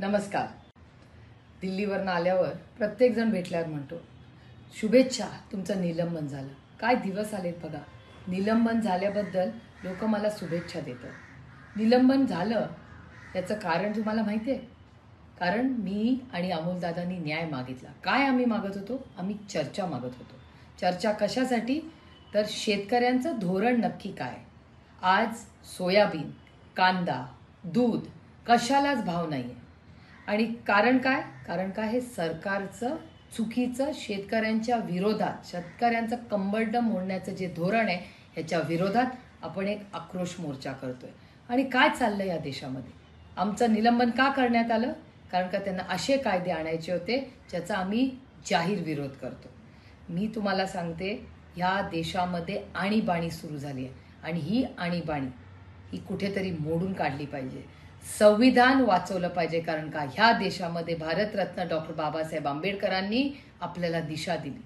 नमस्कार. दिल्लीवरून आल्यावर प्रत्येक जण भेटल्यावर म्हणतो शुभेच्छा, तुमचं निलंबन झालं. काय दिवस आलेत बघा. निलंबन झाल्याबद्दल लोक मला शुभेच्छा देतात. निलंबन झालं याचं कारण तुम्हाला माहिती आहे? कारण मी आणि अमोलदादांनी न्याय मागितला. काय आम्ही मागत होतो? आम्ही चर्चा मागत होतो. चर्चा कशासाठी? तर शेतकऱ्यांचं धोरण नक्की काय. आज सोयाबीन, कांदा, दूध कशालाच भाव नाही आहे. आणि कारण काय? कारण काय? हे सरकारचं चुकीचं शेतकऱ्यांच्या विरोधात, शेतकऱ्यांचं कंबरडं मोडण्याचं जे धोरण आहे ह्याच्या विरोधात आपण एक आक्रोश मोर्चा करतोय. आणि काय चाललं या देशामध्ये? आमचं निलंबन का करण्यात आलं? कारण का त्यांना असे कायदे आणायचे होते ज्याचा आम्ही जाहीर विरोध करतो. मी तुम्हाला सांगते, ह्या देशामध्ये आणीबाणी सुरू झाली आहे आणि ही आणीबाणी ही कुठेतरी मोडून काढली पाहिजे. संविधान वाचवलं पाहिजे. कारण का ह्या देशामध्ये भारतरत्न डॉक्टर बाबासाहेब आंबेडकरांनी आपल्याला दिशा दिली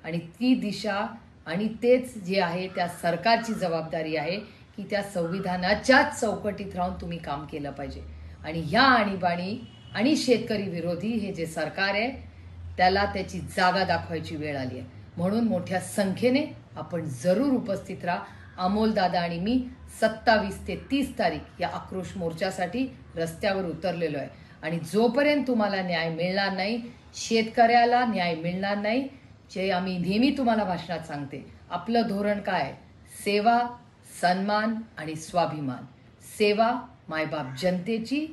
आणि ती दिशा आणि तेच जे आहे त्या सरकारची जबाबदारी आहे की त्या संविधानाच्याच चौकटीत राहून तुम्ही काम केलं पाहिजे. आणि ह्या आणीबाणी आणि शेतकरी विरोधी हे जे सरकार आहे त्याला त्याची जागा दाखवायची वेळ आली आहे. म्हणून मोठ्या संख्येने आपण जरूर उपस्थित राहा. अमोलदादा आणि मी 27 ते 30 तारीख या आक्रोश मोर्चासाठी रस्त्यावर उतरलेलो आहे. आणि जोपर्यंत तुम्हाला न्याय मिळणार नाही, शेतकऱ्याला न्याय मिळणार नाही, जे आम्ही नेहमी तुम्हाला भाषणात सांगते, आपलं धोरण काय? सेवा, सन्मान आणि स्वाभिमान. सेवा मायबाप जनतेची,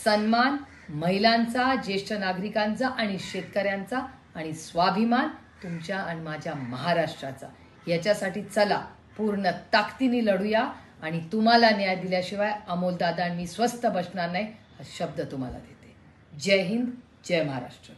सन्मान महिलांचा, ज्येष्ठ नागरिकांचा आणि शेतकऱ्यांचा, आणि स्वाभिमान तुमच्या आणि माझ्या महाराष्ट्राचा. याच्यासाठी चला पूर्ण ताकदीने लढूया. आणि तुम्हाला न्याय दिल्याशिवाय अमोलदादा आणि मी स्वस्थ बसणार नाही हा शब्द तुम्हाला देते. जय हिंद, जय महाराष्ट्र.